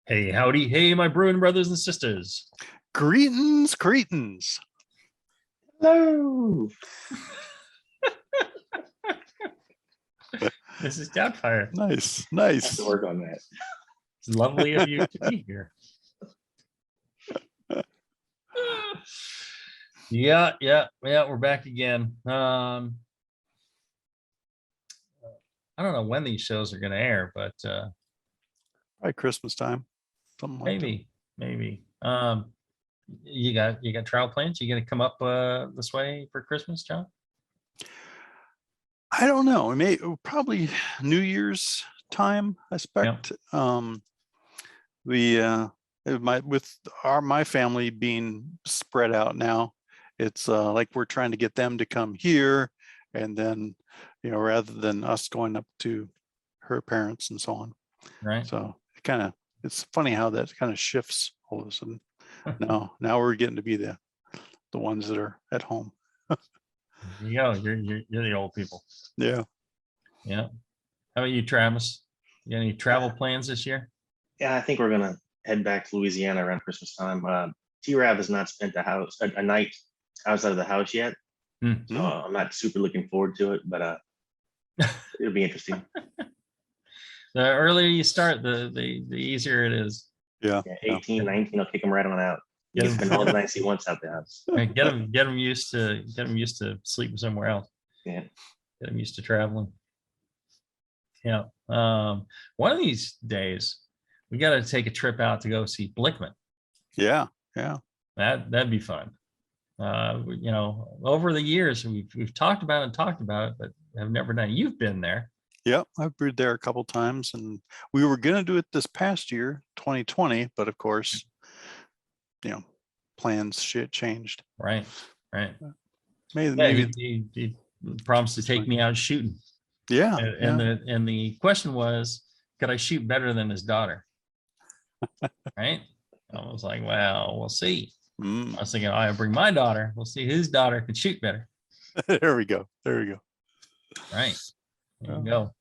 Hey, howdy. Hey, my brewing brothers and sisters. Greetings, Cretans. Hello. This is Doubtfire. Nice, I have nice. to work on that. It's lovely of you to be here. Yeah, we're back again. I don't know when these shows are going to air, but Probably Christmas time, something like maybe. You got travel plans? You going to come up this way for Christmas, John? that. I don't know. Probably New Year's time, I expect. My family being spread out now, it's like we're trying to get them to come here, and then rather than us going up to her parents and so on. Right. So it's funny how that kind of shifts all of a sudden. Now we're getting to be the ones that are at home. There you go. You're the old people. Yeah. How about you, Travis? You got any travel plans this year? Yeah, I think we're gonna head back to Louisiana around Christmas time. T-Rav has not spent a night outside of the house yet, so I'm not super looking forward to it, but it'll be interesting. The earlier you start, the easier it is. Yeah, 18, 19, I'll kick him right on out. You can spend all the nights he wants out the house. And get him used to sleeping somewhere else. Yeah. Get him used to traveling. Yeah. One of these days we got to take a trip out to go see Blickman. Yeah. That'd be fun. Over the years we've talked about it, but have never done it. You've been there. Yeah, I've brewed there a couple times, and we were going to do it this past year, 2020, but of course, plans changed. Right. Maybe He promised to take me out shooting. Yeah. And the question was, could I shoot better than his daughter? Right. I was like, well, we'll see. I was thinking, I bring my daughter. We'll see whose daughter can shoot better. There we go. Right. There you go.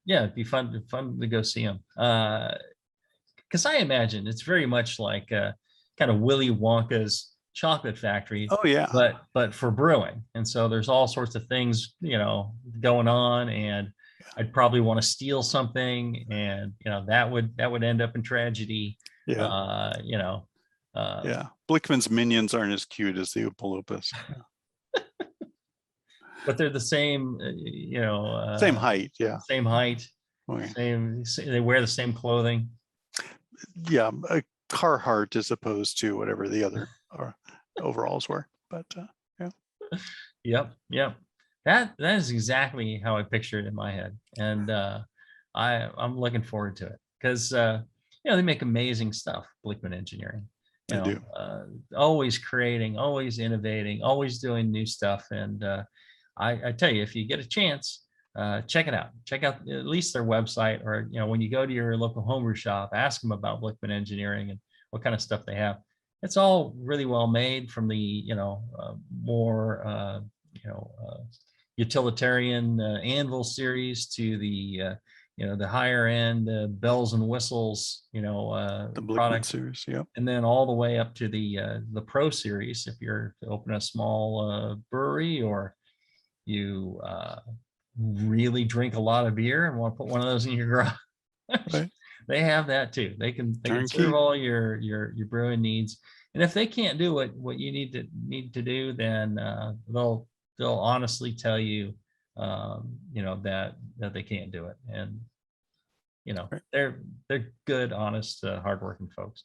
It'd be fun to go see him. Because I imagine it's very much like kind of Willy Wonka's chocolate factory. Oh yeah. But for brewing. And so there's all sorts of things, going on, and I'd probably want to steal something, and that would end up in tragedy. Yeah. Blickman's minions aren't as cute as the Oompa Loompas. But they're the same, same height. Yeah. Same height. Okay. They wear the same clothing. Yeah. A Carhartt as opposed to whatever the other overalls were. But yeah. Yep. That is exactly how I picture it in my head. And I'm looking forward to it because, they make amazing stuff, Blickman Engineering. They do. Always creating, always innovating, always doing new stuff. And I tell you, if you get a chance, check it out. Check out at least their website, or when you go to your local homebrew shop, ask them about Blickman Engineering and what kind of stuff they have. It's all really well made, from the more utilitarian anvil series to the the higher end bells and whistles, the Blickman product series. Yep. And then all the way up to the Pro series, if you're to open a small brewery, or you really drink a lot of beer and want to put one of those in your garage. Right. They have that too. They can serve all your brewing needs. And if they can't do what you need to do, then they'll honestly tell you that they can't do it. And they're good, honest, hardworking folks.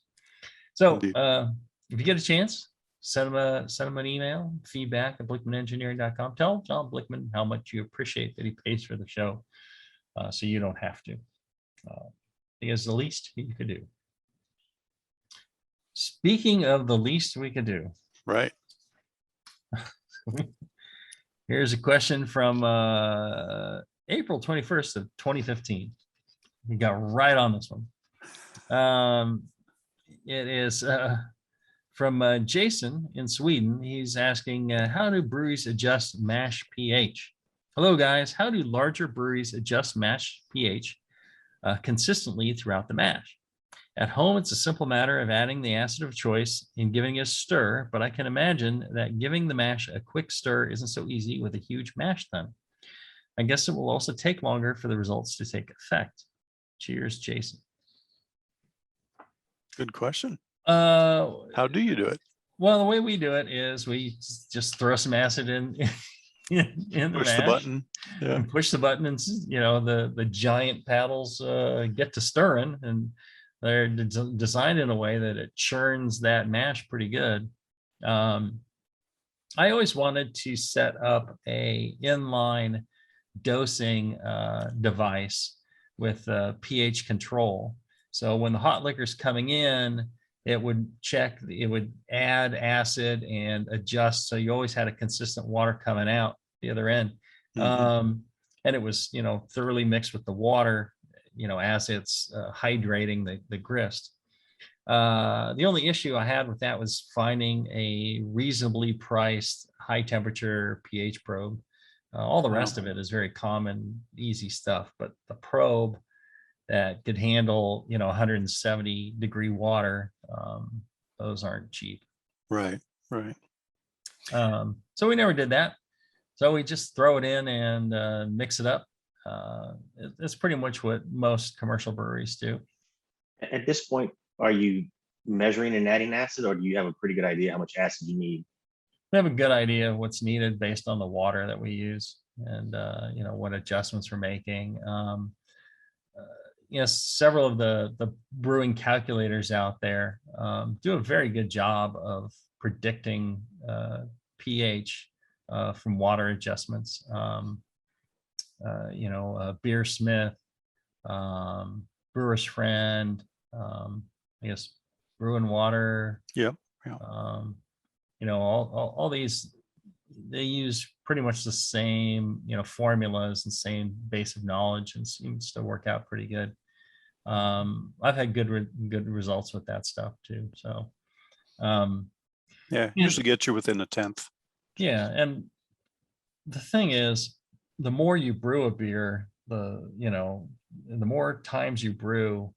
So if you get a chance, send them an email, feedback@blickmanengineering.com. Tell John Blickman how much you appreciate that he pays for the show, so you don't have to. Because the least you could do. Speaking of the least we could do, right? Here's a question from April 21st of 2015. We got right on this one. It is from Jason in Sweden. He's asking, how do breweries adjust mash pH? Hello, guys. How do larger breweries adjust mash pH consistently throughout the mash? At home, it's a simple matter of adding the acid of choice and giving it a stir, but I can imagine that giving the mash a quick stir isn't so easy with a huge mash tun. I guess it will also take longer for the results to take effect. Cheers, Jason. Good question. How do you do it? Well, the way we do it is we just throw some acid in the Push mash, the button. Yeah. and push the button, and the giant paddles get to stirring, and they're designed in a way that it churns that mash pretty good. I always wanted to set up a inline dosing device with pH control. So when the hot liquor's coming in, it would add acid and adjust. So you always had a consistent water coming out the other end. And it was, thoroughly mixed with the water, as it's hydrating the grist. The only issue I had with that was finding a reasonably priced high temperature pH probe. All the rest of it is very common, easy stuff, but the probe that could handle, 170 degree water, those aren't cheap. Right. So we never did that. So we just throw it in and mix it up. It's pretty much what most commercial breweries do. At this point, are you measuring and adding acid, or do you have a pretty good idea how much acid you need? We have a good idea of what's needed based on the water that we use and, what adjustments we're making. Several of the brewing calculators out there do a very good job of predicting pH from water adjustments. Beer Smith, Brewer's Friend, I guess Brew and Water. Yep. All these, they use pretty much the same, formulas and same basic knowledge, and seems to work out pretty good. I've had good results with that stuff too. So, usually get you within a tenth. Yeah, and the thing is, the more you brew a beer, the more times you brew,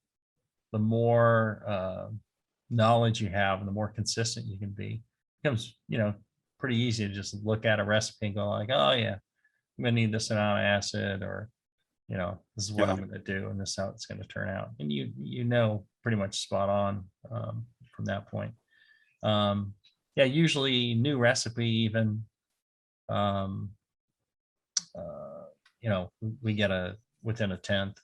the more knowledge you have, and the more consistent you can be. It becomes, pretty easy to just look at a recipe and go like, oh yeah, I'm gonna need this amount of acid, or this is what I'm going to do, and this is how it's going to turn out. And pretty much spot on from that point. Usually new recipe, even, we get within a tenth.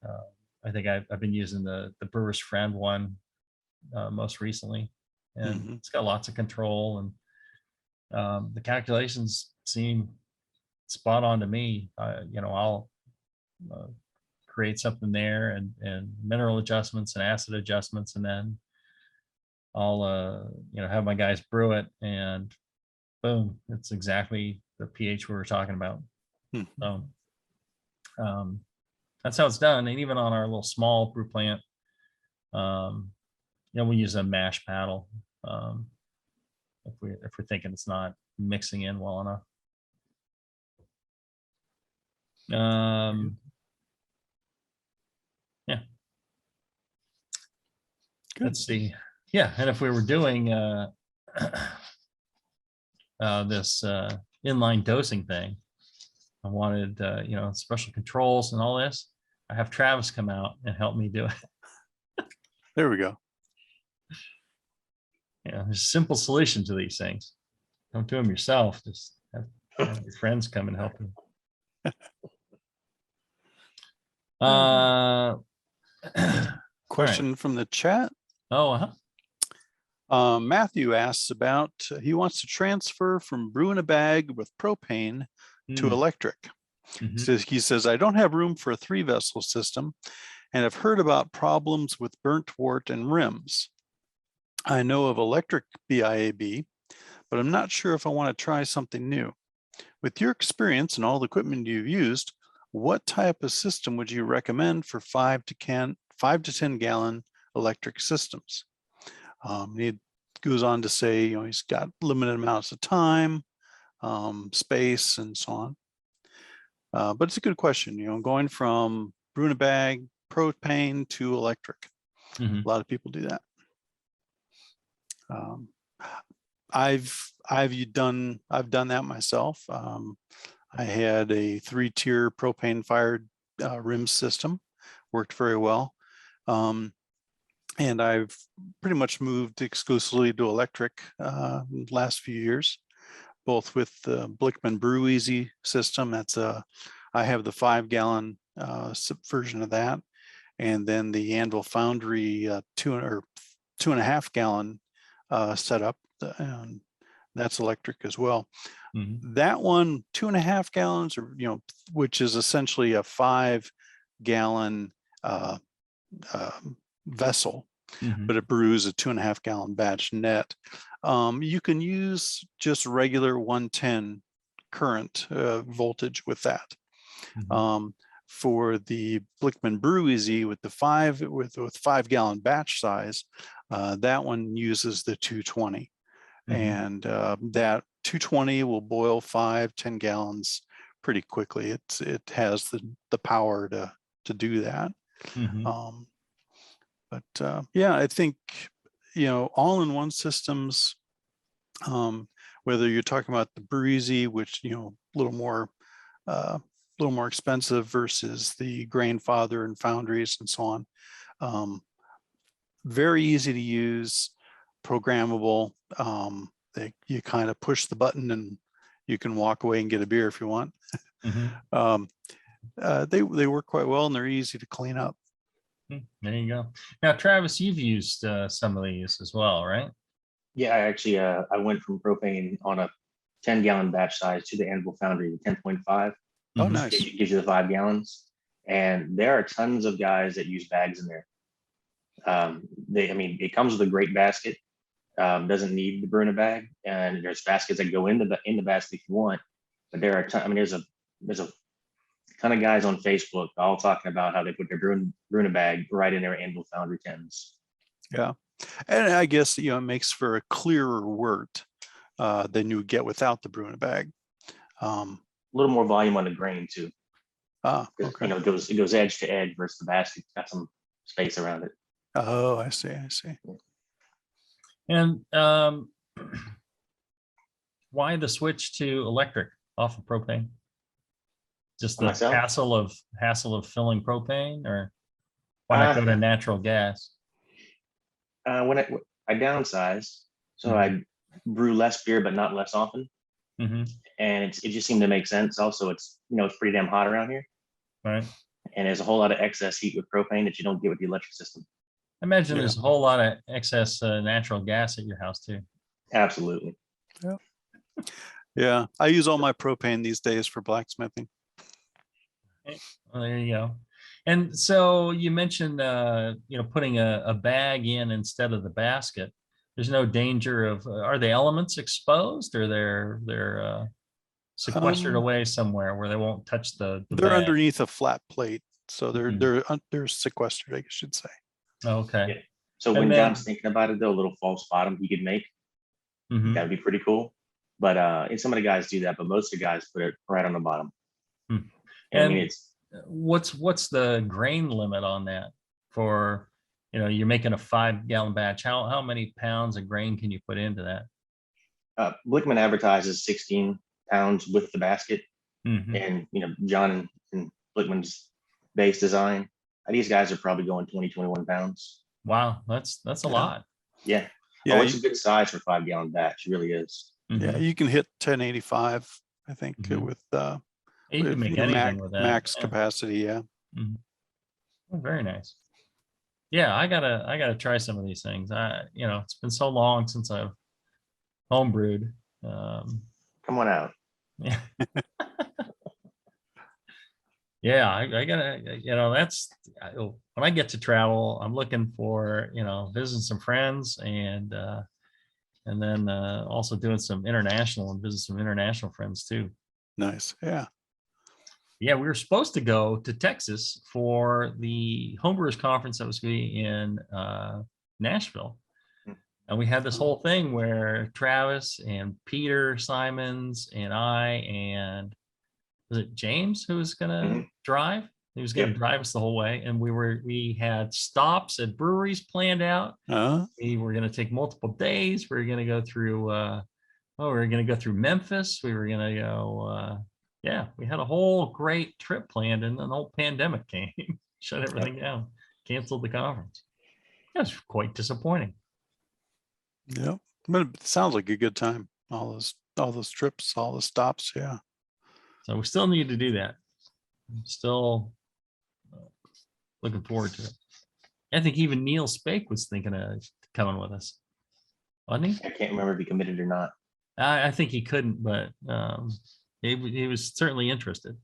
I think I've been using the Brewer's Friend one most recently, and it's got lots of control, and the calculations seem spot on to me. I'll create something there and mineral adjustments and acid adjustments, and then I'll have my guys brew it, and boom, it's exactly the pH we were talking about. So that's how it's done. And even on our little small brew plant, we use a mash paddle if we're thinking it's not mixing in well enough. Let's see. Yeah, and if we were doing this inline dosing thing, I wanted special controls and all this. I have Travis come out and help me do it. There we go. There's a simple solution to these things. Don't do them yourself. Just have your friends come and help you. Question from the chat. Matthew asks about, he wants to transfer from brew in a bag with propane to electric. He says, I don't have room for a 3-vessel system, and I've heard about problems with burnt wort and rims. I know of electric BIAB, but I'm not sure if I want to try something new. With your experience and all the equipment you've used, what type of system would you recommend for 5 to 10 gallon electric systems? He goes on to say, he's got limited amounts of time, space, and so on. But it's a good question, going from brew in a bag, propane to electric. Mhm. A lot of people do that. I've done that myself. I had a 3-tier propane fired rim system, worked very well. And I've pretty much moved exclusively to electric in the last few years, both with the Blickman Brew Easy system. I have the 5-gallon version of that, and then the Anvil Foundry 2.5 gallon setup, and that's electric as well. Mhm. That one, 2.5 gallons, or which is essentially a 5-gallon vessel, Mhm. but it brews a 2.5 gallon batch net. You can use just regular 110 current voltage with that. Mhm. For the Blickman Brew Easy with the 5-gallon batch size, that one uses the 220. Mhm. And that 220 will boil 5-10 gallons pretty quickly. It has the power to do that. Mhm. But yeah, I think all-in-one systems, whether you're talking about the Breezy, which a little more expensive, versus the Grainfather and Foundries and so on, very easy to use, programmable. You kind of push the button and you can walk away and get a beer if you want. Mhm. They work quite well, and they're easy to clean up. There you go. Now, Travis, you've used some of these as well, right? Yeah, I actually I went from propane on a 10-gallon batch size to the Anvil Foundry with 10.5. Oh, Mhm. nice. Gives you the 5 gallons. And there are tons of guys that use bags in there. It comes with a great basket. Doesn't need the brew in a bag, and there's baskets that go in the basket if you want. But there are there's a ton of guys on Facebook all talking about how they put their brew in a bag right in their Anvil Foundry 10s. Yeah, and I guess it makes for a clearer wort than you would get without the brew in a bag. A little more volume on the grain too. Okay. It goes edge to edge versus the basket got some space around it. Oh, I see. And why the switch to electric off of propane? Just For the myself, hassle of filling propane, or why not go to natural gas? when I downsized, so I brew less beer but not less often, Mm-hmm. and it just seemed to make sense. Also, it's pretty damn hot around here, Right. and there's a whole lot of excess heat with propane that you don't get with the electric system. I imagine Yeah. there's a whole lot of excess natural gas at your house too. Absolutely. Yeah, I use all my propane these days for blacksmithing. Well, there you go. And so you mentioned, putting a bag in instead of the basket. There's no danger of, are the elements exposed, or they're sequestered away somewhere where they won't touch the They're bag? underneath a flat plate, so Mhm. they're sequestered, I should say. Okay. Yeah. So And when then, John's thinking about it, though, a little false bottom he could make, mhm. that would be pretty cool. But and some of the guys do that, but most of the guys put it right on the bottom. Hmm. And I mean, And it's what's the grain limit on that for, you're making a 5-gallon batch? How many pounds of grain can you put into that? Blickman advertises 16 pounds with the basket, Mhm. and John and Blickman's base design. These guys are probably going 20-21 pounds. Wow, that's a lot. Yeah. Yeah, It's a good size for 5-gallon batch. It really is. yeah, Mhm. you can hit 1085, I think, Mhm. with You can make anything with that. max Yeah. capacity. Yeah. Mhm. Oh, very nice. Yeah, I gotta try some of these things. It's been so long since I've homebrewed. Come on out. Yeah. Yeah, I gotta, when I get to travel, I'm looking for, visiting some friends, and then also doing some international, and visit some international friends too. Nice. Yeah. Yeah, we were supposed to go to Texas for the homebrewers conference that was going to be in Nashville. And we had this whole thing where Travis and Peter Simons and I, and was it James who was going to drive? He was going to drive us the whole way, and we had stops at breweries planned out. We were going to take multiple days. We were going to go through. We were going to go through Memphis. We were going to go. We had a whole great trip planned, and then the whole pandemic came, shut everything down, canceled the conference. That was quite disappointing. Yep, but it sounds like a good time. All those trips, all the stops. Yeah. So we still need to do that. I'm still looking forward to it. I think even Neil Spake was thinking of coming with us, wasn't he? I can't remember if he committed or not. I think he couldn't, but he was certainly interested.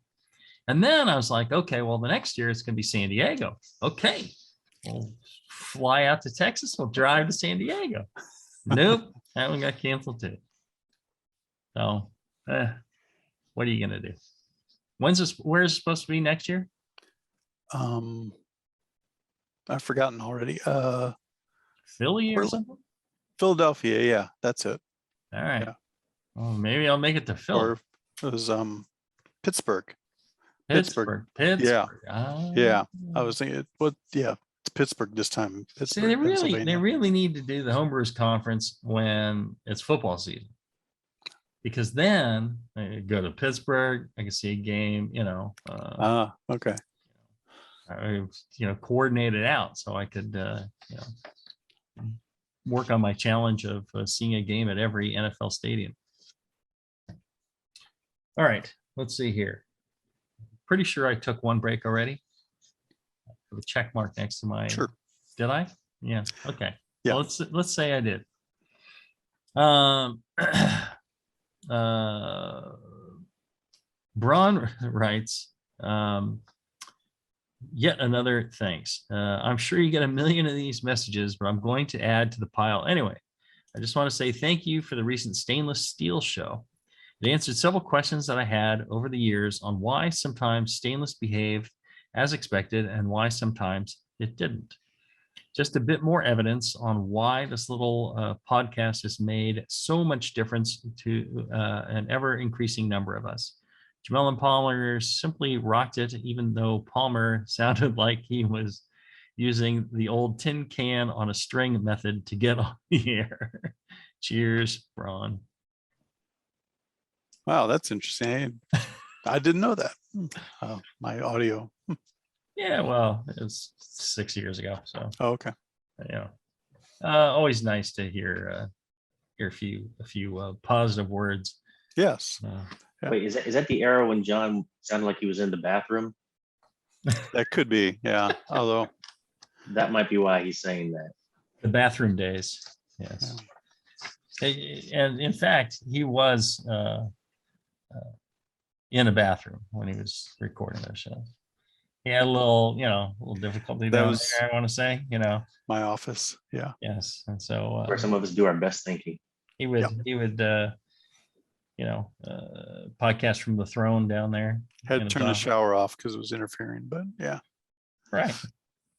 And then I was like, okay, well, the next year it's going to be San Diego. Okay, we'll fly out to Texas. We'll drive to San Diego. Nope, that one got canceled too. So, what are you going to do? Where's it supposed to be next year? I've forgotten already. Philly or something? Philadelphia. Yeah, that's it. All right. Yeah. Well, maybe I'll make it to Philly. Or it was Pittsburgh. Pittsburgh. Yeah. Ah. Yeah. I was thinking, it's Pittsburgh this time. See, Pittsburgh, they Pennsylvania. really need to do the Homebrewers Conference when it's football season, because then I go to Pittsburgh, I can see a game, Okay. coordinate it out so I could, work on my challenge of seeing a game at every NFL stadium. All right, let's see here. Pretty sure I took one break already. The check mark next to my. Sure. Did I? Yeah. Okay. Yeah. Well, let's say I did. Braun writes, yet another thanks. I'm sure you get a million of these messages, but I'm going to add to the pile anyway. I just want to say thank you for the recent stainless steel show. It answered several questions that I had over the years on why sometimes stainless behaved as expected and why sometimes it didn't. Just a bit more evidence on why this little podcast has made so much difference to an ever increasing number of us. Jamil and Palmer simply rocked it, even though Palmer sounded like he was using the old tin can on a string method to get on the air. Cheers, Braun. Wow, that's interesting. I didn't know that. My audio. Yeah, well, it was 6 years ago, so. Oh, okay. Always nice to hear a few positive words. Yes. Yeah. Wait, is that the era when John sounded like he was in the bathroom? That could be, yeah. Although that might be why he's saying that. The bathroom days, yes. Yeah. And in fact, he was in a bathroom when he was recording those shows. He had a little difficulty down there, I want to say, my office. Yeah. Yes. And so where some of us do our best thinking. He would podcast from the throne down there. Had to turn the shower off because it was interfering, but yeah. Right.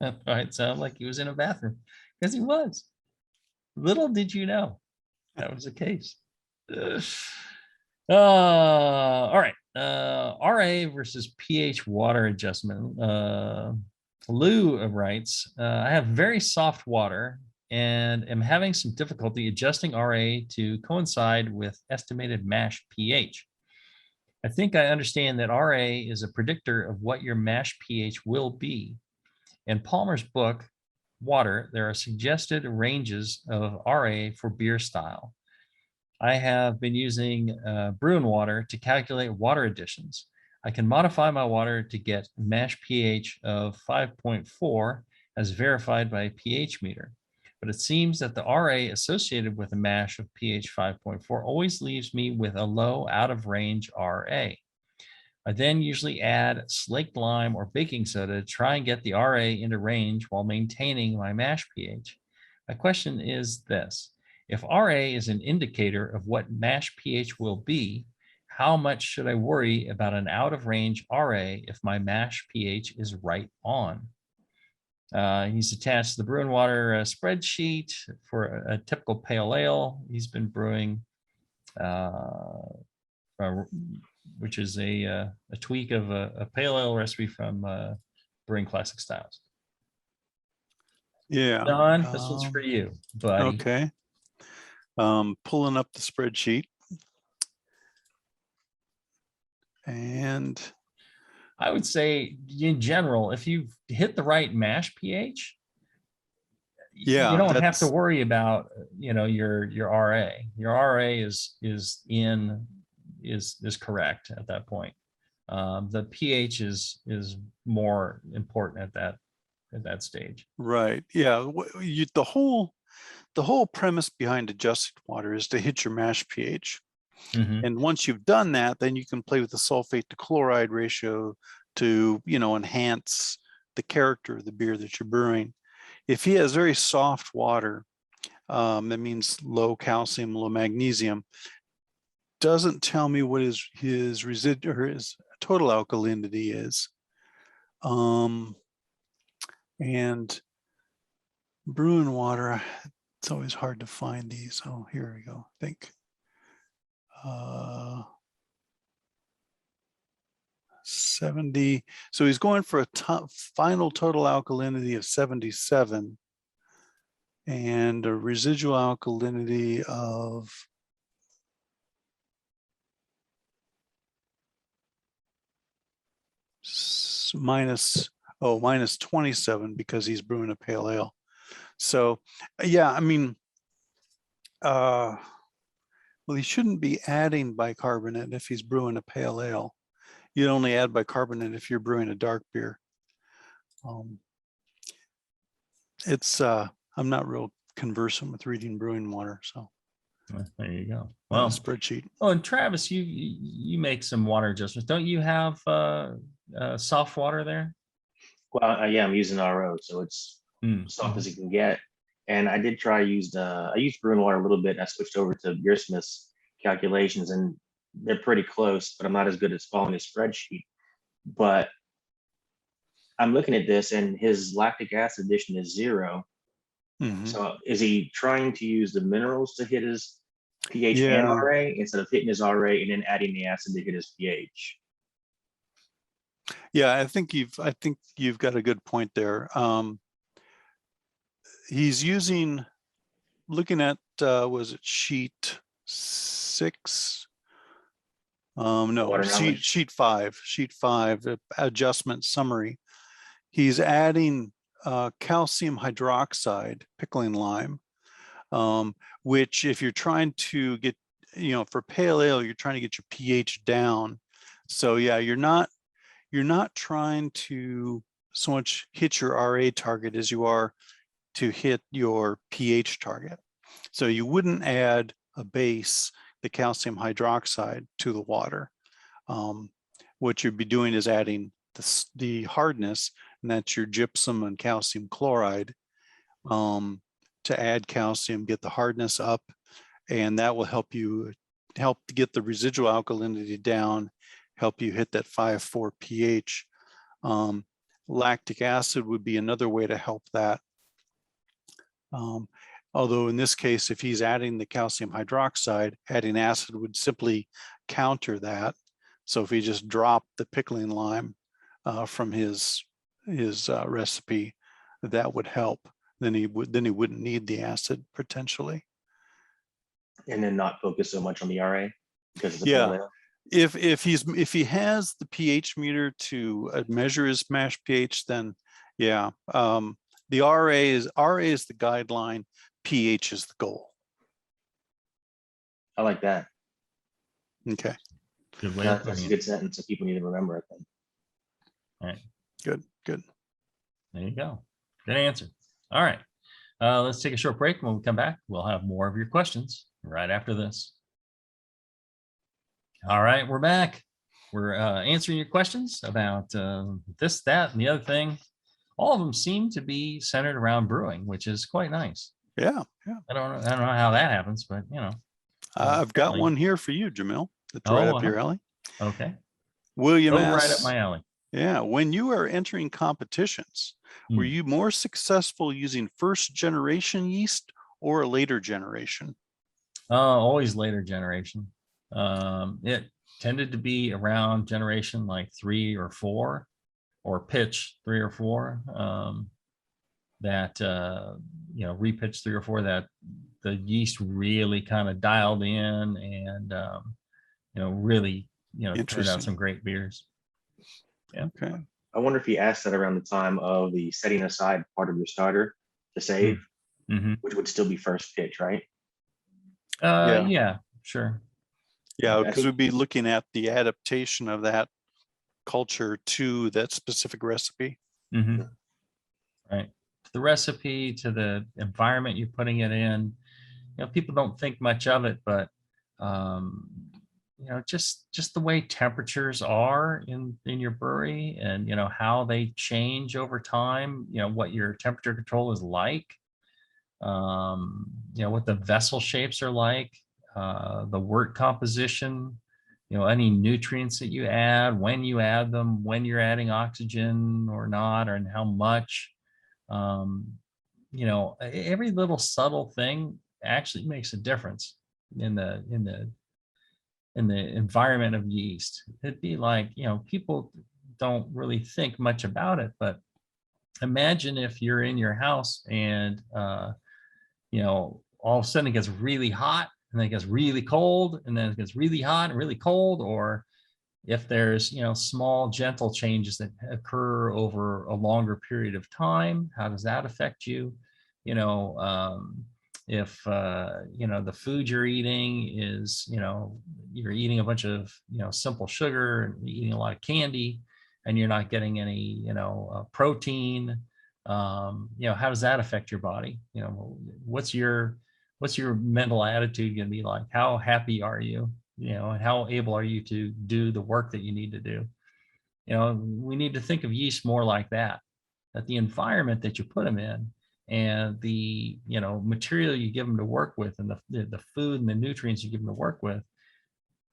That might sound like he was in a bathroom, because he was. Little did you know that was the case. All right. RA versus pH water adjustment. Lou writes, I have very soft water and am having some difficulty adjusting RA to coincide with estimated mash pH. I think I understand that RA is a predictor of what your mash pH will be. In Palmer's book, Water, there are suggested ranges of RA for beer style. I have been using Brew and Water to calculate water additions. I can modify my water to get mash pH of 5.4 as verified by a pH meter. But it seems that the RA associated with a mash of pH 5.4 always leaves me with a low out of range RA. I then usually add slaked lime or baking soda to try and get the RA into range while maintaining my mash pH. My question is this: if RA is an indicator of what mash pH will be, how much should I worry about an out of range RA if my mash pH is right on? He's attached the Brew and Water spreadsheet for a typical pale ale he's been brewing, which is a tweak of a pale ale recipe from brewing classic styles. Yeah. John, this one's for you, buddy. Okay. Pulling up the spreadsheet. And I would say in general, if you hit the right mash pH, yeah, you don't have to worry about, your RA. Your RA is correct at that point. The pH is more important at that stage. Right. Yeah. The whole premise behind adjusted water is to hit your mash pH. Mm-hmm. And once you've done that, then you can play with the sulfate to chloride ratio to, enhance the character of the beer that you're brewing. If he has very soft water, that means low calcium, low magnesium, doesn't tell me what his residual or his total alkalinity is. And brewing water, it's always hard to find these. Oh, here we go. I think 70. So he's going for a final total alkalinity of 77 and a residual alkalinity of minus 27 because he's brewing a pale ale. So yeah, I mean, well, he shouldn't be adding bicarbonate if he's brewing a pale ale. You'd only add bicarbonate if you're brewing a dark beer. I'm not real conversant with reading brewing water, so there you go. Well, spreadsheet. Oh, and Travis, you make some water adjustments. Don't you have soft water there? Well, yeah, I'm using RO, so it's soft as you can get. And I did try I used brewing water a little bit. And I switched over to Beersmith's calculations, and they're pretty close, but I'm not as good as following his spreadsheet. But I'm looking at this, and his lactic acid addition is 0. So is he trying to use the minerals to hit his pH and RA instead of hitting his RA and then adding the acid to hit his pH? Yeah, I think you've got a good point there. He's looking at was it sheet 6? No, sheet 5 adjustment summary. He's adding calcium hydroxide, pickling lime, which if you're trying to get, for pale ale, you're trying to get your pH down. So yeah, you're not trying to so much hit your RA target as you are to hit your pH target. So you wouldn't add a base, the calcium hydroxide, to the water. What you'd be doing is adding the hardness, and that's your gypsum and calcium chloride, to add calcium, get the hardness up, and that will help to get the residual alkalinity down, help you hit that 5.4 pH. Lactic acid would be another way to help that. Although in this case, if he's adding the calcium hydroxide, adding acid would simply counter that. So if he just dropped the pickling lime from his recipe, that would help. Then he wouldn't need the acid potentially. And then not focus so much on the RA because of the pale ale. If he has the pH meter to measure his mash pH, then yeah. The RA is the guideline, pH is the goal. I like that. Okay. Good way. That's a good sentence that people need to remember, I think. All right. Good. There you go. Good answer. All right. Let's take a short break. When we come back, we'll have more of your questions right after this. All right, we're back. We're answering your questions about this, that, and the other thing. All of them seem to be centered around brewing, which is quite nice. Yeah. I don't know how that happens, but I've got one here for you, Jamil. That's right up your alley. Okay. William asks, right up my alley. Yeah, when you are entering competitions, were you more successful using first generation yeast or a later generation? Always later generation. It tended to be around generation like 3 or 4, or pitch 3 or 4, that repitch 3 or 4, that the yeast really kind of dialed in, and really turned out some great beers. Yeah. Okay. I wonder if he asked that around the time of the setting aside part of your starter to save, which would still be first pitch, right? Yeah, sure. Yeah, because we'd be looking at the adaptation of that culture to that specific recipe. Right. The recipe, to the environment you're putting it in. People don't think much of it, but just the way temperatures are in your brewery, and how they change over time, what your temperature control is like, what the vessel shapes are like, the wort composition, any nutrients that you add, when you add them, when you're adding oxygen or not, or and how much. Every little subtle thing actually makes a difference in the environment of yeast. It'd be like, people don't really think much about it, but imagine if you're in your house and all of a sudden it gets really hot, and then it gets really cold, and then it gets really hot and really cold. Or if there's small gentle changes that occur over a longer period of time, how does that affect you? If the food you're eating is, you're eating a bunch of simple sugar, and eating a lot of candy, and you're not getting any protein, how does that affect your body? What's your mental attitude going to be like? How happy are you? And how able are you to do the work that you need to do? We need to think of yeast more like that the environment that you put them in, and the material you give them to work with, and the food and the nutrients you give them to work with,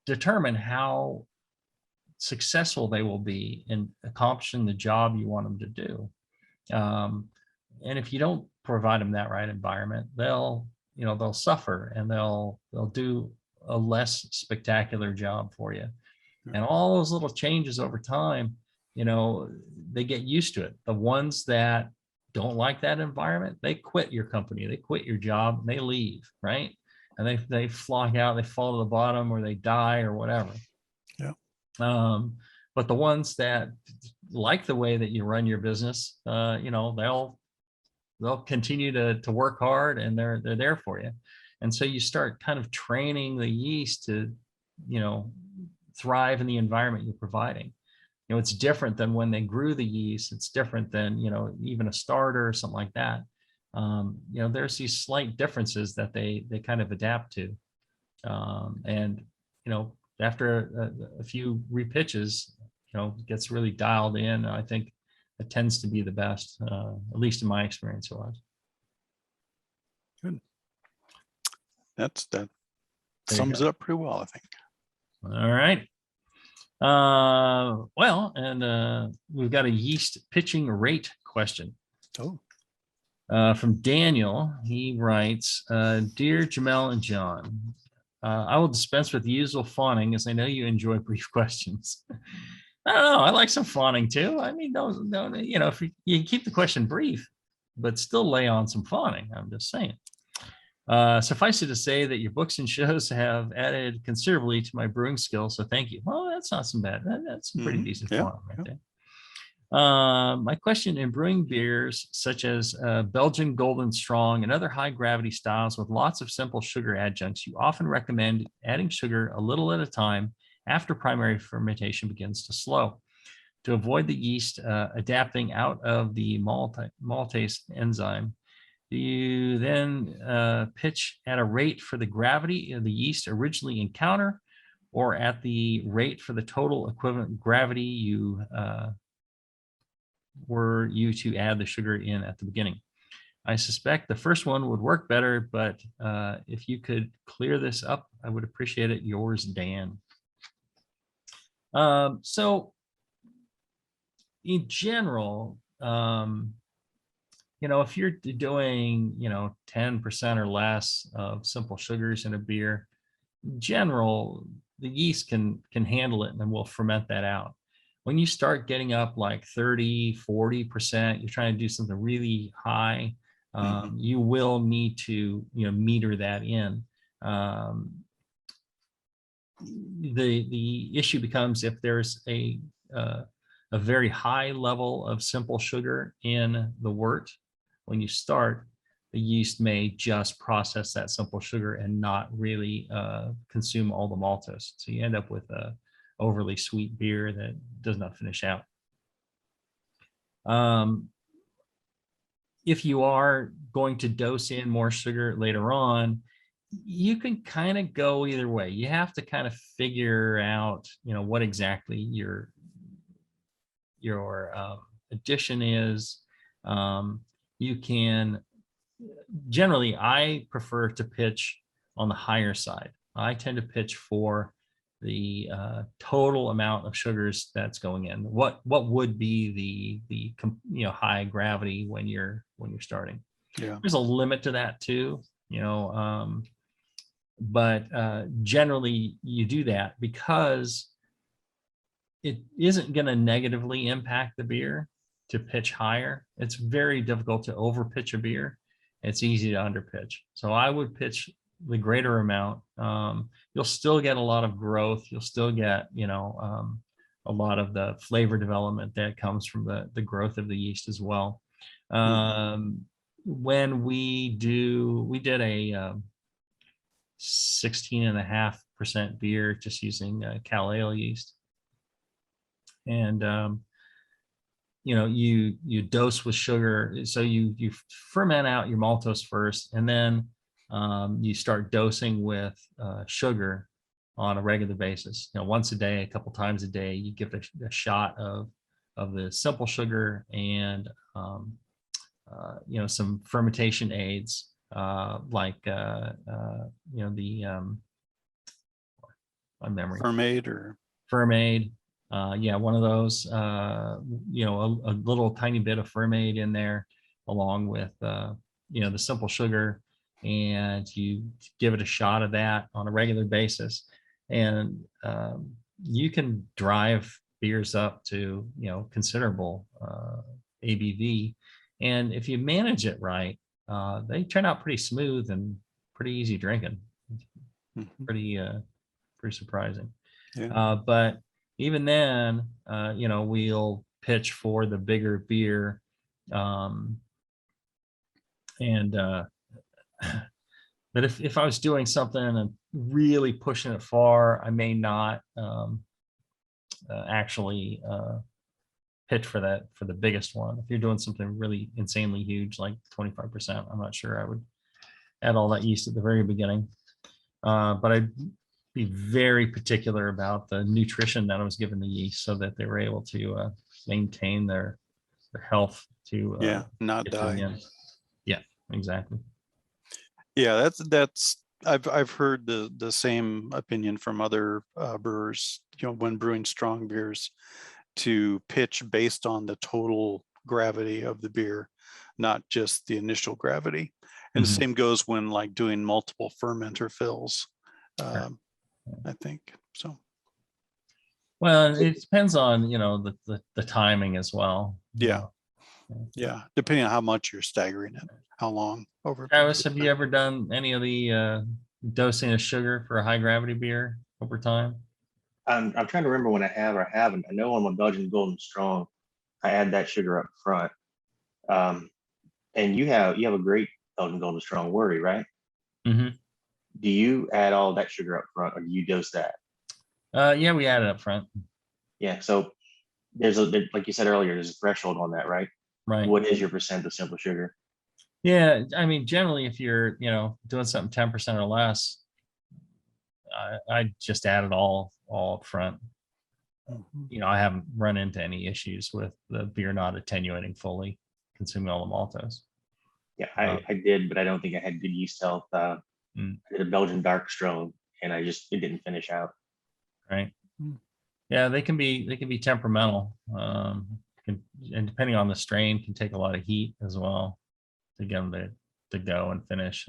determine how successful they will be in accomplishing the job you want them to do. And if you don't provide them that right environment, they'll suffer, and they'll do a less spectacular job for you. And all those little changes over time, they get used to it. The ones that don't like that environment, they quit your company, they quit your job, and they leave, right? And they flock out, they fall to the bottom, or they die, or whatever. Yeah. But the ones that like the way that you run your business, they'll continue to work hard, and they're there for you. And so you start kind of training the yeast to, thrive in the environment you're providing. It's different than when they grew the yeast. It's different than, even a starter or something like that. There's these slight differences that they kind of adapt to. And, after a few repitches, it gets really dialed in. I think it tends to be the best, at least in my experience it was. Good. That sums it up pretty well, I think. All right. We've got a yeast pitching rate question. From Daniel. He writes, Dear Jamil and John, I will dispense with the usual fawning, as I know you enjoy brief questions. I don't know. I like some fawning too. I mean, if you keep the question brief, but still lay on some fawning. I'm just saying. Suffice it to say that your books and shows have added considerably to my brewing skills, so thank you. Well, that's not some bad. That's some pretty decent fawning right there. My question: in brewing beers such as Belgian Golden Strong and other high gravity styles with lots of simple sugar adjuncts, you often recommend adding sugar a little at a time after primary fermentation begins to slow, to avoid the yeast adapting out of the maltase enzyme. Do you then pitch at a rate for the gravity of the yeast originally encounter, or at the rate for the total equivalent gravity you were to add the sugar in at the beginning? I suspect the first one would work better, but if you could clear this up, I would appreciate it. Yours, Dan. So in general, if you're doing, 10% or less of simple sugars in a beer, in general, the yeast can handle it and will ferment that out. when you start getting up like 30-40%, you're trying to do something really high, you will need to, meter that in. The issue becomes if there's a very high level of simple sugar in the wort. When you start, the yeast may just process that simple sugar and not really consume all the maltose. So you end up with a overly sweet beer that does not finish out. If you are going to dose in more sugar later on, you can kind of go either way. You have to kind of figure out, what exactly your addition is. You can generally, I prefer to pitch on the higher side. I tend to pitch for the total amount of sugars that's going in. What would be the high gravity when you're starting? Yeah, there's a limit to that too. But generally you do that because it isn't going to negatively impact the beer to pitch higher. It's very difficult to over pitch a beer. It's easy to under pitch. So I would pitch the greater amount. You'll still get a lot of growth. You'll still get, a lot of the flavor development that comes from the growth of the yeast as well. When we did a 16.5% beer just using Cal Ale yeast. And, you dose with sugar. So you ferment out your maltose first, and then you start dosing with sugar on a regular basis. Once a day, a couple times a day, you give a shot of the simple sugar and some fermentation aids like the my memory Fermaid. One of those. A little tiny bit of Fermaid in there, along with the simple sugar, and you give it a shot of that on a regular basis, and you can drive beers up to considerable ABV, and if you manage it right, they turn out pretty smooth and pretty easy drinking. Pretty surprising. But even then, we'll pitch for the bigger beer, but if I was doing something and really pushing it far, I may not actually pitch for the biggest one. If you're doing something really insanely huge, like 25%, I'm not sure I would add all that yeast at the very beginning. But I'd be very particular about the nutrition that I was giving the yeast so that they were able to maintain their health to not die. Yeah, exactly. Yeah, that's I've heard the same opinion from other brewers, when brewing strong beers, to pitch based on the total gravity of the beer, not just the initial gravity. And the same goes when like doing multiple fermenter fills. I think so. Well, it depends on the timing as well. Yeah, depending on how much you're staggering it, how long over. Travis, have you ever done any of the dosing of sugar for a high gravity beer over time? I'm trying to remember when I have or haven't. I know on my Belgian Golden Strong, I add that sugar up front. And you have a great Belgian Golden Strong worry, right? Do you add all that sugar up front, or do you dose that? Yeah, we add it up front. Yeah. So like you said earlier, there's a threshold on that, right? Right. What is your percent of simple sugar? Yeah, I mean, generally, if you're doing something 10% or less, I just add it all up front. I haven't run into any issues with the beer not attenuating fully, consuming all the maltose. Yeah, I did, but I don't think I had good yeast health. I did a Belgian dark strong, and it didn't finish out. Right. Yeah, they can be temperamental, and depending on the strain, can take a lot of heat as well to get them to go and finish.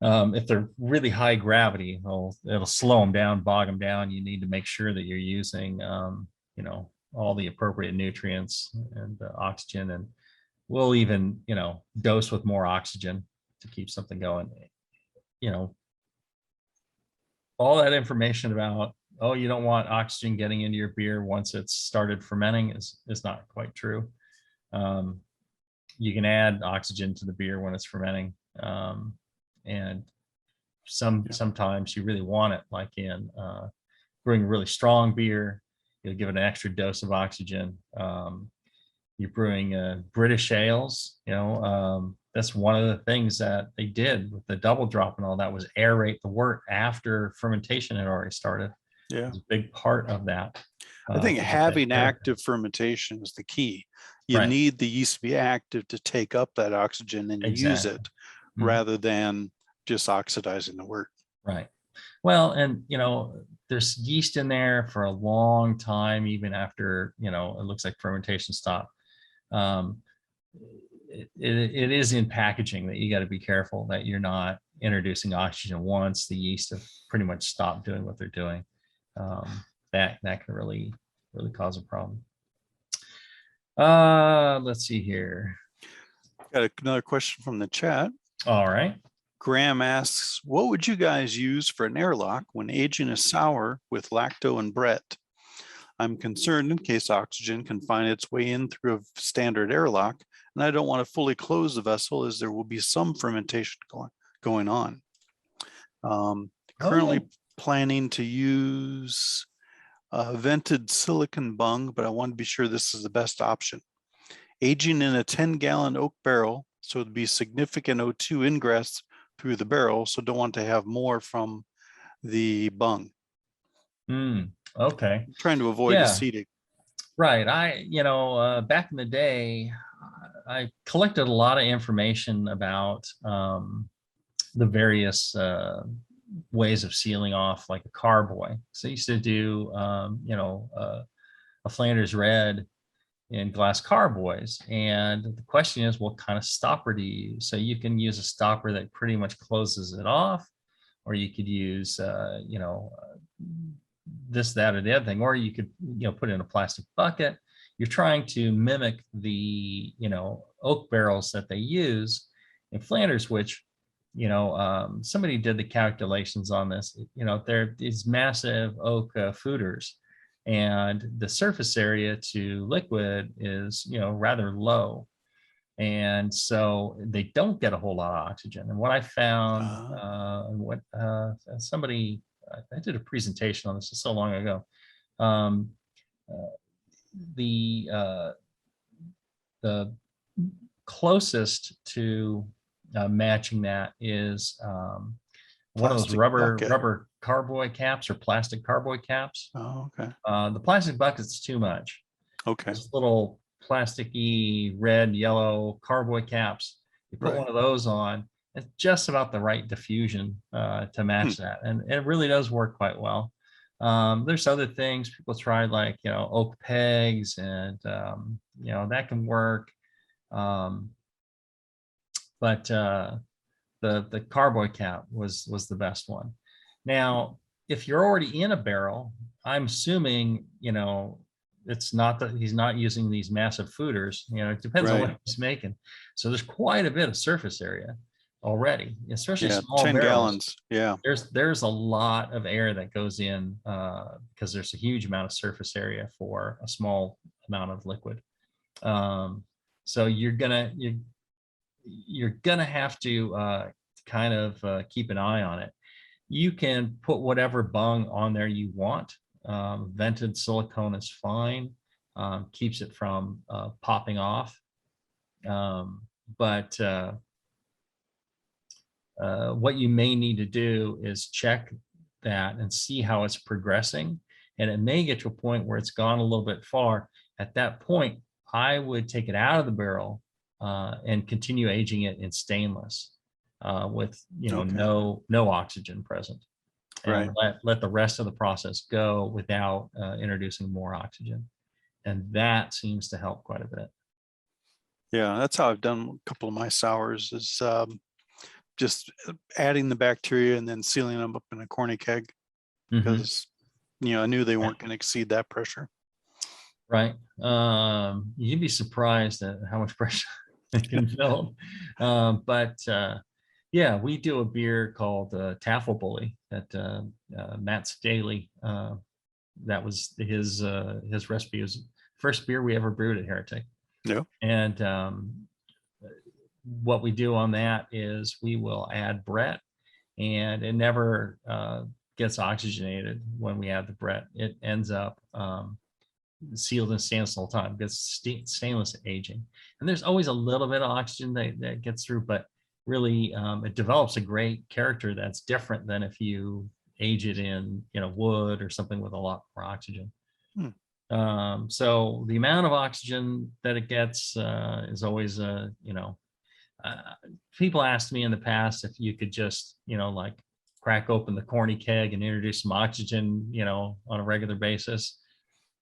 And if they're really high gravity, it'll slow them down, bog them down. You need to make sure that you're using all the appropriate nutrients and oxygen, and we'll even, dose with more oxygen to keep something going. All that information about, oh, you don't want oxygen getting into your beer once it's started fermenting is not quite true. You can add oxygen to the beer when it's fermenting. And sometimes you really want it, like in brewing really strong beer, you'll give it an extra dose of oxygen. You're brewing British ales, that's one of the things that they did with the double drop and all that, was aerate the wort after fermentation had already started. Yeah, it's a big part of that. I think having active fermentation is the key. You Right. need the yeast to be active to take up that oxygen and use it, rather than just oxidizing the wort. Right. Well, and there's yeast in there for a long time, even after it looks like fermentation stopped. It is in packaging that you got to be careful that you're not introducing oxygen once the yeast have pretty much stopped doing what they're doing. That can really cause a problem. Let's see here. Got another question from the chat. All right. Graham asks, what would you guys use for an airlock when aging a sour with lacto and Brett? I'm concerned in case oxygen can find its way in through a standard airlock, and I don't want to fully close the vessel as there will be some fermentation going on. Currently planning to use a vented silicon bung, but I want to be sure this is the best option. Aging in a 10-gallon oak barrel, so it'd be significant O2 ingress through the barrel, so don't want to have more from the bung. Okay. I'm trying to avoid acetic. Right. Back in the day, I collected a lot of information about the various ways of sealing off, like a carboy. So I used to do, a Flanders Red in glass carboys. And the question is, what kind of stopper do you use? So you can use a stopper that pretty much closes it off, or you could use, this, that, or the other thing, or you could, put it in a plastic bucket. You're trying to mimic the, oak barrels that they use in Flanders, which, somebody did the calculations on this. There is massive oak foeders, and the surface area to liquid is, rather low. And so they don't get a whole lot of oxygen. And what I found, somebody, I did a presentation on this so long ago. The closest to matching that is one of those rubber carboy caps or plastic carboy caps. Oh, okay. The plastic bucket's too much. Okay. Those little plasticky red, yellow carboy caps. You put one of those on, it's just about the right diffusion to match that, and it really does work quite well. There's other things people tried, like oak pegs, and that can work. But the carboy cap was the best one. Now, if you're already in a barrel, I'm assuming it's not that he's not using these massive foeders. It depends on what he's making. So there's quite a bit of surface area already, especially small 10 barrels. gallons. Yeah. There's a lot of air that goes in because there's a huge amount of surface area for a small amount of liquid. So you're gonna have to kind of keep an eye on it. You can put whatever bung on there you want. Vented silicone is fine. Keeps it from popping off. But what you may need to do is check that and see how it's progressing. And it may get to a point where it's gone a little bit far. At that point, I would take it out of the barrel and continue aging it in stainless with no oxygen present. And let the rest of the process go without introducing more oxygen. And that seems to help quite a bit. Yeah, that's how I've done a couple of my sours, is just adding the bacteria and then sealing them up in a corny keg, because I knew they weren't going to exceed that pressure. Right. You'd be surprised at how much pressure it can build. Yeah, we do a beer called Taffel Bully that Matt's Daily. That was his recipe. It was the first beer we ever brewed at Heretic. Yeah. And what we do on that is we will add Brett, and it never gets oxygenated when we add the Brett. It ends up sealed in stainless all the time because stainless aging, and there's always a little bit of oxygen that gets through, but really it develops a great character that's different than if you age it in wood or something with a lot more oxygen. So the amount of oxygen that it gets is always people asked me in the past if you could just like crack open the corny keg and introduce some oxygen on a regular basis.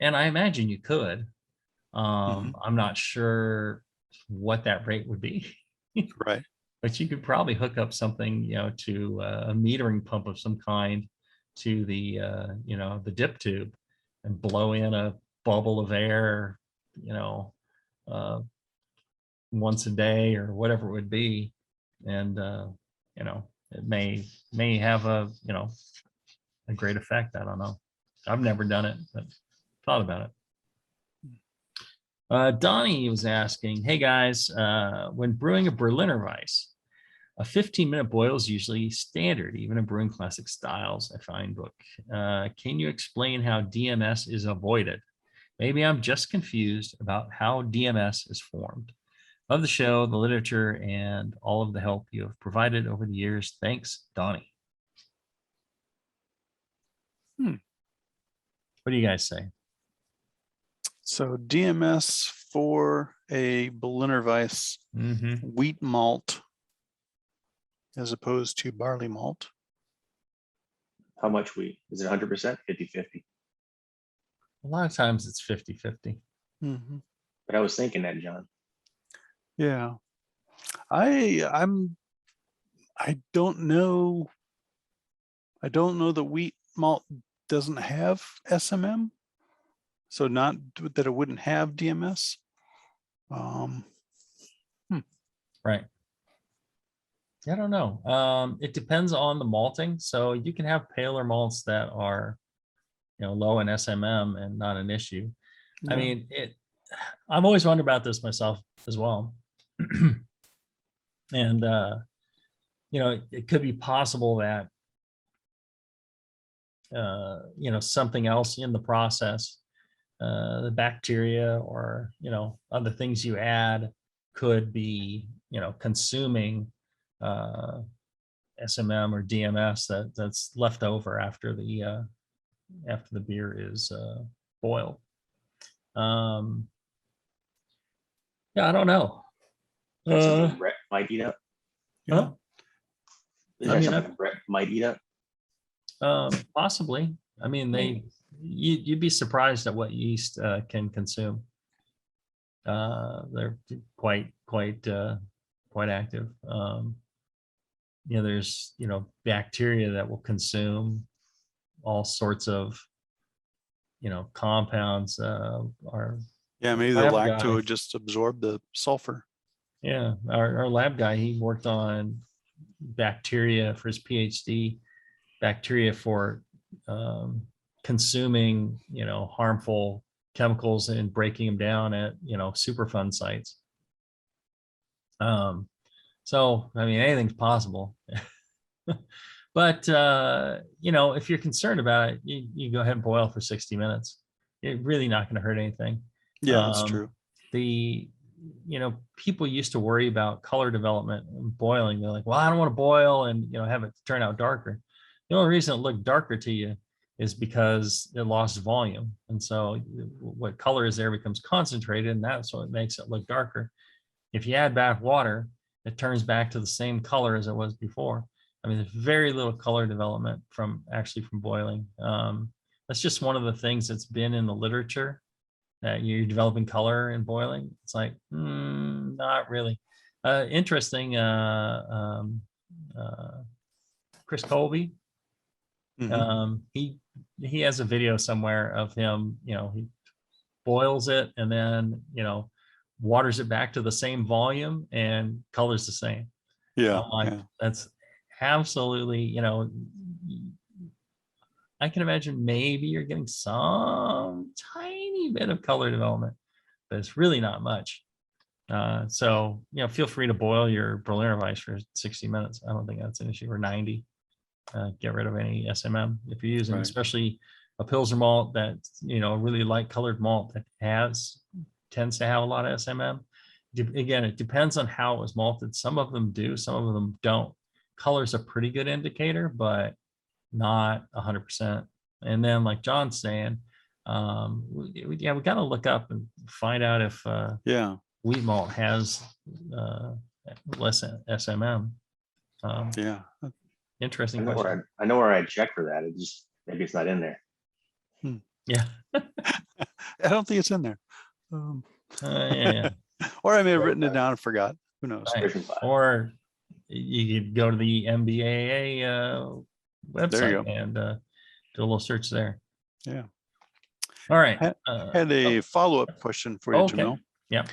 And I imagine you could. I'm not sure what that rate would be. Right. But you could probably hook up something, to a metering pump of some kind to the, the dip tube and blow in a bubble of air, once a day or whatever it would be. And, it may have a great effect. I don't know. I've never done it, but thought about it. Donnie was asking, hey guys, when brewing a Berliner Weiss, a 15-minute boil is usually standard, even in brewing classic styles, I find book. Can you explain how DMS is avoided? Maybe I'm just confused about how DMS is formed. Love the show, the literature, and all of the help you have provided over the years. Thanks, Donnie. What do you guys say? So DMS for a Berliner Weiss wheat malt as opposed to barley malt. How much wheat? Is it 100%, 50-50? A lot of times it's 50-50. But I was thinking that, John. Yeah. I don't know. I don't know that wheat malt doesn't have SMM. So not that it wouldn't have DMS. Right. I don't know. It depends on the malting. So you can have paler malts that are, low in SMM and not an issue. Yeah. I mean, I've always wondered about this myself as well. And, it could be possible that, something else in the process, the bacteria or, other things you add could be, consuming SMM or DMS that's left over after the beer is boiled. Yeah, I don't know. That's something Brett might eat up. Huh? Is that something Brett might eat up? Possibly. I mean, you'd be surprised at what yeast can consume. They're quite active. There's bacteria that will consume all sorts of compounds. Maybe the lacto would just absorb the sulfur. Yeah, our lab guy, he worked on bacteria for his PhD, bacteria for consuming harmful chemicals and breaking them down at Superfund sites. So I mean, anything's possible. But if you're concerned about it, you go ahead and boil for 60 minutes. You're really not going to hurt anything. Yeah, that's true. People used to worry about color development and boiling. They're like, well, I don't want to boil and have it turn out darker. The only reason it looked darker to you is because it lost volume. And so what color is there becomes concentrated, and that's what makes it look darker. If you add back water, it turns back to the same color as it was before. I mean, there's very little color development from boiling. That's just one of the things that's been in the literature, that you're developing color in boiling. It's like, not really. Interesting. Chris Colby, he has a video somewhere of him, he boils it, and then, waters it back to the same volume and color's the same. Yeah. I'm like, that's absolutely, I can imagine maybe you're getting some tiny bit of color development, but it's really not much. So, feel free to boil your Berliner Weiss for 60 minutes. I don't think that's an issue, or 90. Get rid of any SMM if you're using, especially a Pilsner malt that's, a really light colored malt that tends to have a lot of SMM. Again, it depends on how it was malted. Some of them do, some of them don't. Color's a pretty good indicator, but not 100%. And then, like John's saying, we got to look up and find out if wheat malt has less SMM. Interesting question. I know where I'd check for that. It just, maybe it's not in there. Yeah. I don't think it's in there. Yeah. Or I may have written it down and forgot. Who knows? Right. Or you could go to the MBAA website and do a little search there. Yeah. All right. Had a follow-up question for you, Jamil. Yeah.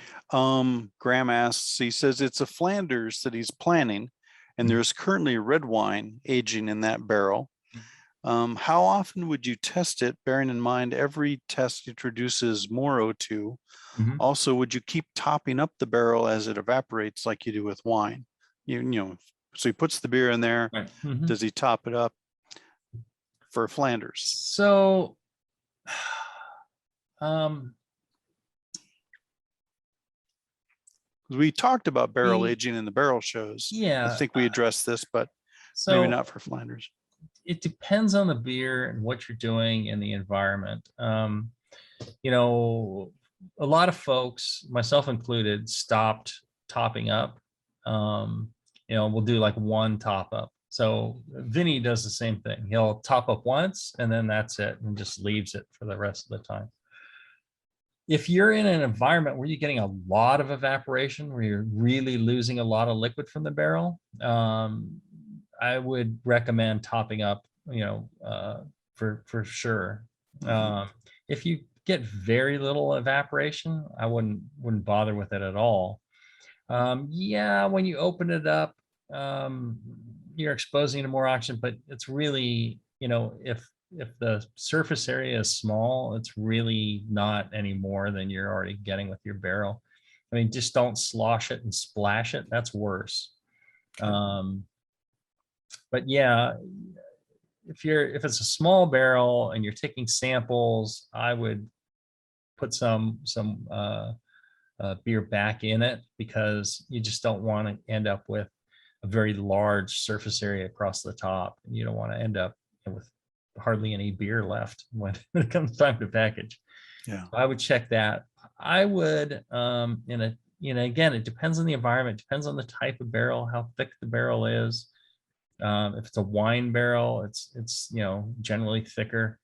Graham asks, he says it's a Flanders that he's planning, and there's currently red wine aging in that barrel. How often would you test it, bearing in mind every test introduces more O2? Also, would you keep topping up the barrel as it evaporates like you do with wine? So he puts the beer in there. Right. Does he top it up for Flanders? So, we talked about barrel aging in the barrel shows. Yeah. I think we addressed this, but maybe not for Flanders. It depends on the beer and what you're doing in the environment. A lot of folks, myself included, stopped topping up. We'll do like one top up. So Vinny does the same thing. He'll top up once and then that's it, and just leaves it for the rest of the time. If you're in an environment where you're getting a lot of evaporation, where you're really losing a lot of liquid from the barrel, I would recommend topping up, for sure. If you get very little evaporation, I wouldn't bother with it at all. When you open it up, you're exposing it to more oxygen, but it's really, if the surface area is small, it's really not any more than you're already getting with your barrel. I mean, just don't slosh it and splash it. That's worse. But yeah, if it's a small barrel and you're taking samples, I would put some beer back in it, because you just don't want to end up with a very large surface area across the top. And you don't want to end up with hardly any beer left when it comes time to package. Yeah. So I would check that. I would, again, it depends on the environment, depends on the type of barrel, how thick the barrel is. If it's a wine barrel, it's generally thicker.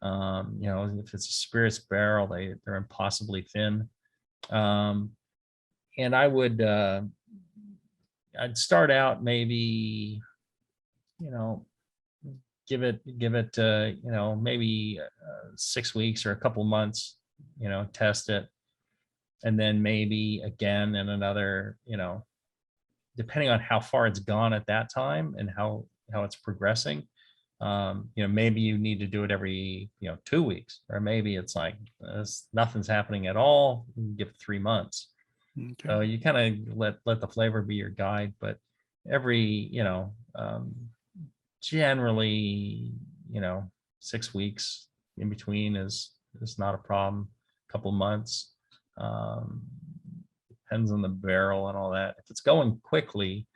If it's a spirits barrel, they're impossibly thin. And I would, I'd start out maybe, give it, maybe 6 weeks or a couple months, test it. And then maybe again in another, depending on how far it's gone at that time and how it's progressing, maybe you need to do it every, 2 weeks, or maybe it's like nothing's happening at all. You give it 3 months. Okay. So you kind of let the flavor be your guide, but every, generally, 6 weeks in between is not a problem. A couple months. Depends on the barrel and all that. If it's going quickly,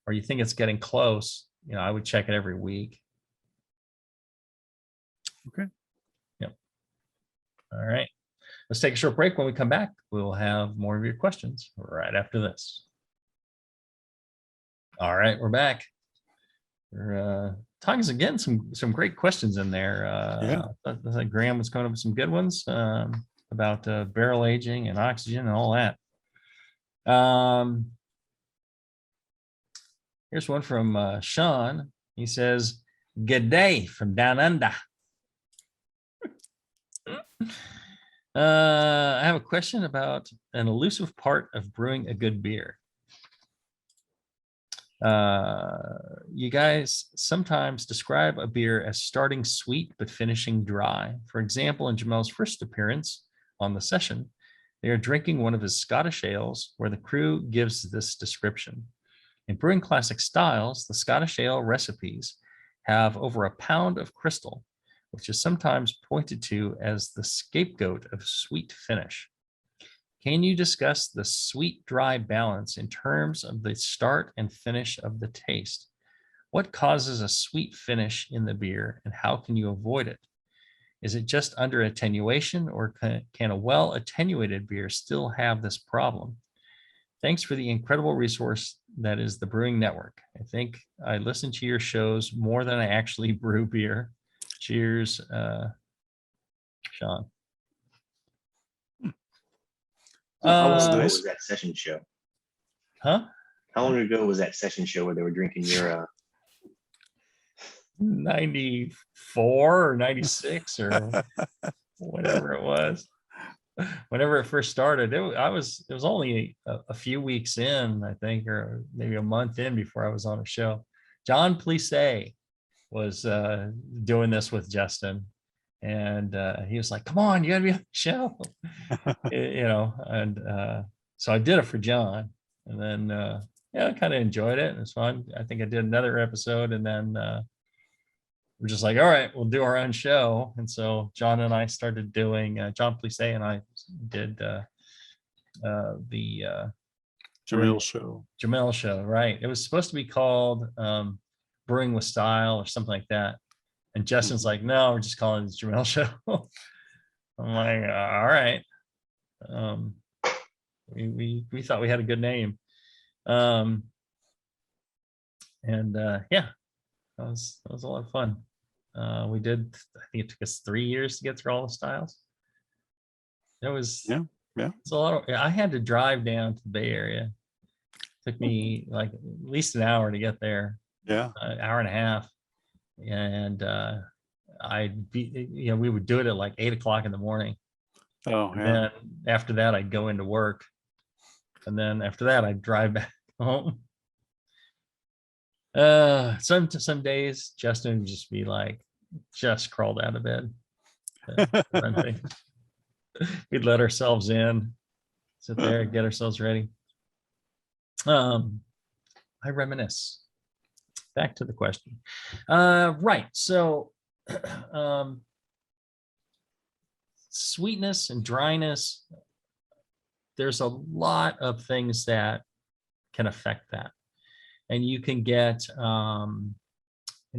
or you think it's getting close, I would check it every week. Okay. Yep. All right. Let's take a short break. When we come back, we'll have more of your questions right after this. All right, we're back. We're talking again, some great questions in there. I thought Graham was coming up with some good ones about barrel aging and oxygen and all that. Here's one from Sean. He says, "Good day from down under." I have a question about an elusive part of brewing a good beer. You guys sometimes describe a beer as starting sweet but finishing dry. For example, in Jamil's first appearance on the session, they are drinking one of his Scottish ales where the crew gives this description. In brewing classic styles, the Scottish ale recipes have over a pound of crystal, which is sometimes pointed to as the scapegoat of sweet finish. Can you discuss the sweet dry balance in terms of the start and finish of the taste? What causes a sweet finish in the beer and how can you avoid it? Is it just under attenuation or can a well attenuated beer still have this problem? Thanks for the incredible resource that is the Brewing Network. I think I listen to your shows more than I actually brew beer. Cheers, Sean. How long ago nice. was that session show? Huh? How long ago was that session show where they were drinking your 94 or 96 or whatever it was. Whenever it first started, it was only a few weeks in, I think, or maybe a month in before I was on a show. John Plisse was doing this with Justin, and he was like, "Come on, you gotta be on the show," and so I did it for John, and then I kind of enjoyed it. It was fun. I think I did another episode, and then we're just like, all right, we'll do our own show. And so John and I started doing, John Plisse and I did the Jamil show. Jamil show, right? It was supposed to be called Brewing with Style or something like that. And Justin's like, no, we're just calling it the Jamil show. I'm like, all right. We thought we had a good name. Yeah, that was a lot of fun. We did, I think it took us 3 years to get through all the styles. It was, it's a lot I had to drive down to the Bay Area. It took me like at least an hour to get there. Yeah. An hour and a half. And we would do it at like 8 o'clock in the morning. Oh, and yeah. Then after that, I'd go into work. And then after that, I'd drive back home. Some days Justin would just be like, just crawled out of bed. We'd let ourselves in, sit there, get ourselves ready. I reminisce. Back to the question. Right. So sweetness and dryness, there's a lot of things that can affect that. And you can get,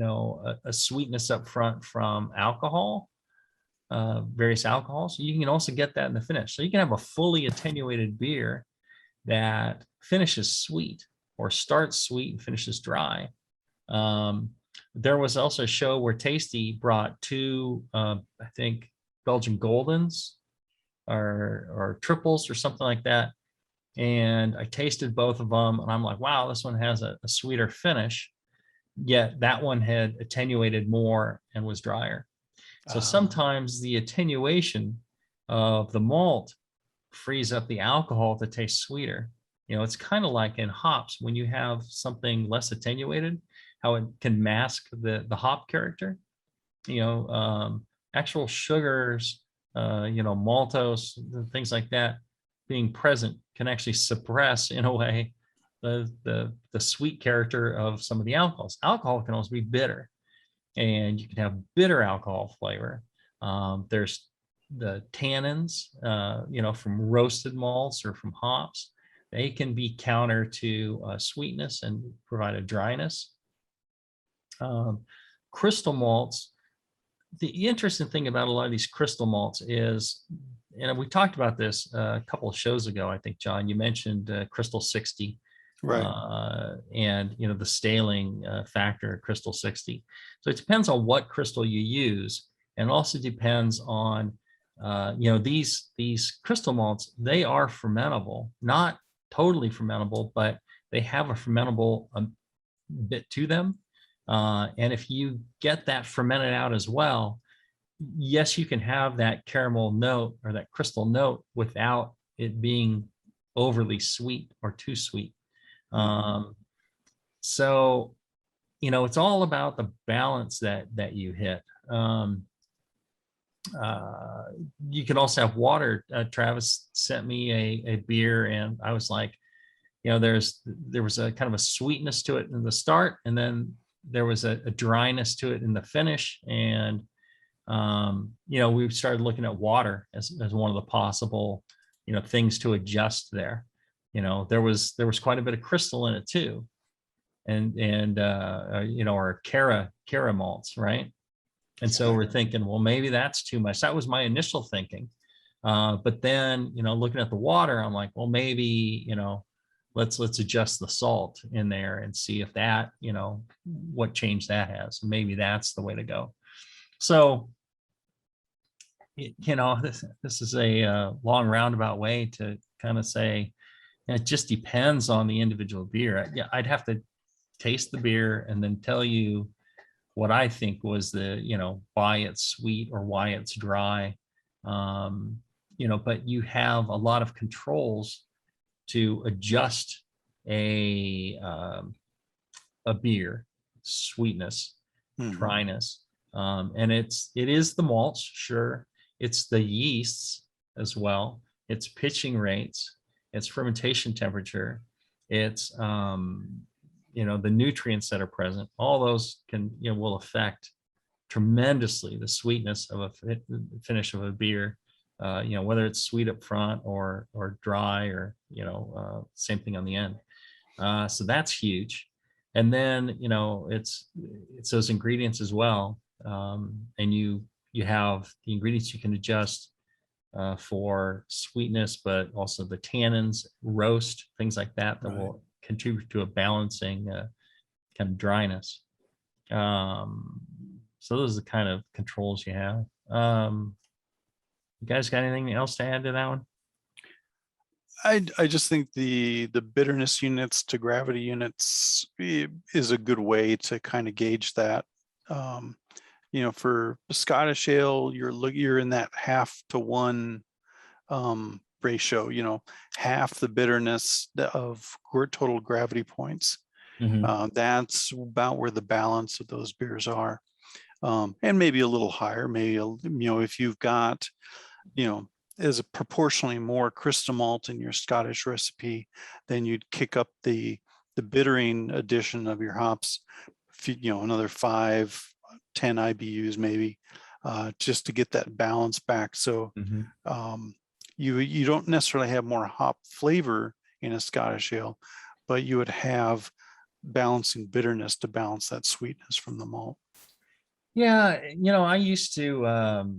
a sweetness up front from alcohol, various alcohols. You can also get that in the finish. So you can have a fully attenuated beer that finishes sweet or starts sweet and finishes dry. There was also a show where Tasty brought two, I think, Belgian Goldens or triples or something like that. And I tasted both of them and I'm like, wow, this one has a sweeter finish, yet that one had attenuated more and was drier. So sometimes the attenuation of the malt frees up the alcohol to taste sweeter. It's kind of like in hops, when you have something less attenuated, how it can mask the hop character. Actual sugars, maltose, things like that being present can actually suppress, in a way, the sweet character of some of the alcohols. Alcohol can also be bitter, and you can have bitter alcohol flavor. There's the tannins, from roasted malts or from hops. They can be counter to sweetness and provide a dryness. Crystal malts. The interesting thing about a lot of these crystal malts is, and we talked about this a couple of shows ago, I think, John, you mentioned Crystal 60, right? And the staling factor of Crystal 60. So it depends on what crystal you use, and also depends on these crystal malts. They are fermentable, not totally fermentable, but they have a fermentable bit to them. And if you get that fermented out as well, yes, you can have that caramel note or that crystal note without it being overly sweet or too sweet. So, it's all about the balance that you hit. You can also have water. Travis sent me a beer, and I was like, there was a kind of a sweetness to it in the start, and then there was a dryness to it in the finish. And we started looking at water as one of the possible things to adjust there. There was quite a bit of crystal in it too, and our Cara malts, right? And so we're thinking, well, maybe that's too much. That was my initial thinking. But then, looking at the water, I'm like, well, maybe, let's adjust the salt in there and see if that, what change that has. Maybe that's the way to go. So, this is a long roundabout way to kind of say, it just depends on the individual beer. Yeah, I'd have to taste the beer and then tell you what I think was why it's sweet or why it's dry. But you have a lot of controls to adjust a beer sweetness, dryness. And it is the malts, sure. It's the yeasts as well. It's pitching rates. It's fermentation temperature. It's the nutrients that are present. All those will affect tremendously the sweetness of a finish of a beer. Whether it's sweet up front or dry, or same thing on the end. So that's huge. And then it's those ingredients as well. And you have the ingredients you can adjust for sweetness, but also the tannins, roast, things like that will contribute to a balancing kind of dryness. So those are the kind of controls you have. You guys got anything else to add to that one? I just think the bitterness units to gravity units is a good way to kind of gauge that. For Scottish ale, you're in that 1/2 ratio. Half the bitterness of total gravity points. That's about where the balance of those beers are, and maybe a little higher. Maybe if you've got as a proportionally more crystal malt in your Scottish recipe, then you'd kick up the bittering addition of your hops, another 5-10 IBUs maybe, just to get that balance back. So you don't necessarily have more hop flavor in a Scottish ale, but you would have balancing bitterness to balance that sweetness from the malt. Yeah, I used to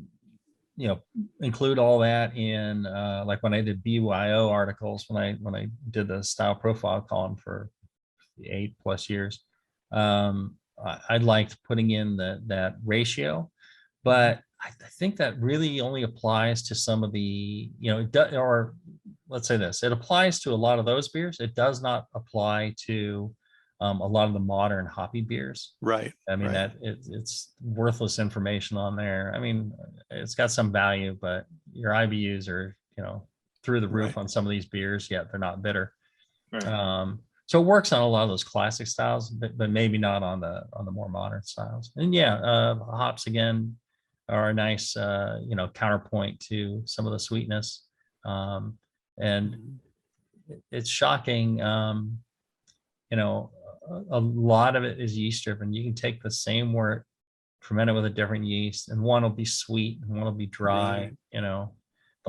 include all that in like when I did BYO articles, when I did the style profile column for 8+ years. I liked putting in that ratio, but I think that really only applies to some of the, or let's say this, it applies to a lot of those beers. It does not apply to a lot of the modern hoppy beers. Right. I mean, that it's worthless information on there. I mean, it's got some value, but your IBUs are, through the roof on some of these beers, yet they're not bitter. So it works on a lot of those classic styles, but maybe not on the more modern styles. And hops again are a nice counterpoint to some of the sweetness. And it's shocking, a lot of it is yeast driven. You can take the same wort, ferment it with a different yeast, and one will be sweet and one will be dry. They'll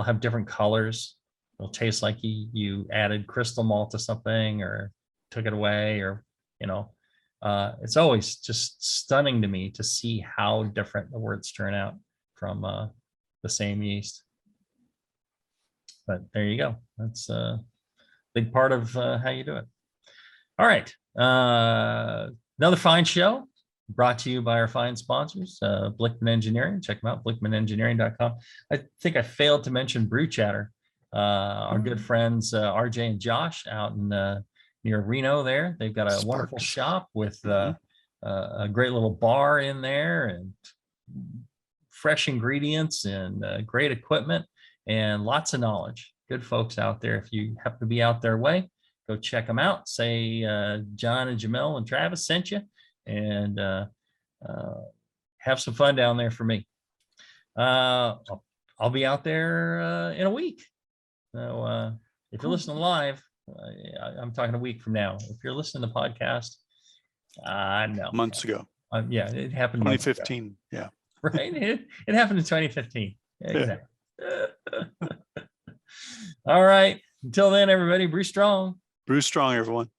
have different colors. It'll taste like you added crystal malt to something or took it away, or it's always just stunning to me to see how different the worts turn out from the same yeast. But there you go. That's a big part of how you do it. All right. Another fine show brought to you by our fine sponsors, Blickman Engineering. Check them out, blickmanengineering.com. I think I failed to mention Brew Chatter. Our good friends RJ and Josh out in near Reno there. They've got a wonderful shop with a great little bar in there and fresh ingredients and great equipment and lots of knowledge. Good folks out there. If you happen to be out their way, go check them out. Say John and Jamil and Travis sent you, and have some fun down there for me. I'll be out there in a week. So if you're listening live, I'm talking a week from now. If you're listening to the podcast, no. Months ago. Yeah, it happened. 2015. Yeah. Right. It happened in 2015. Yeah, Yeah. exactly. All right. Until then, everybody, brew strong. Brew strong, everyone.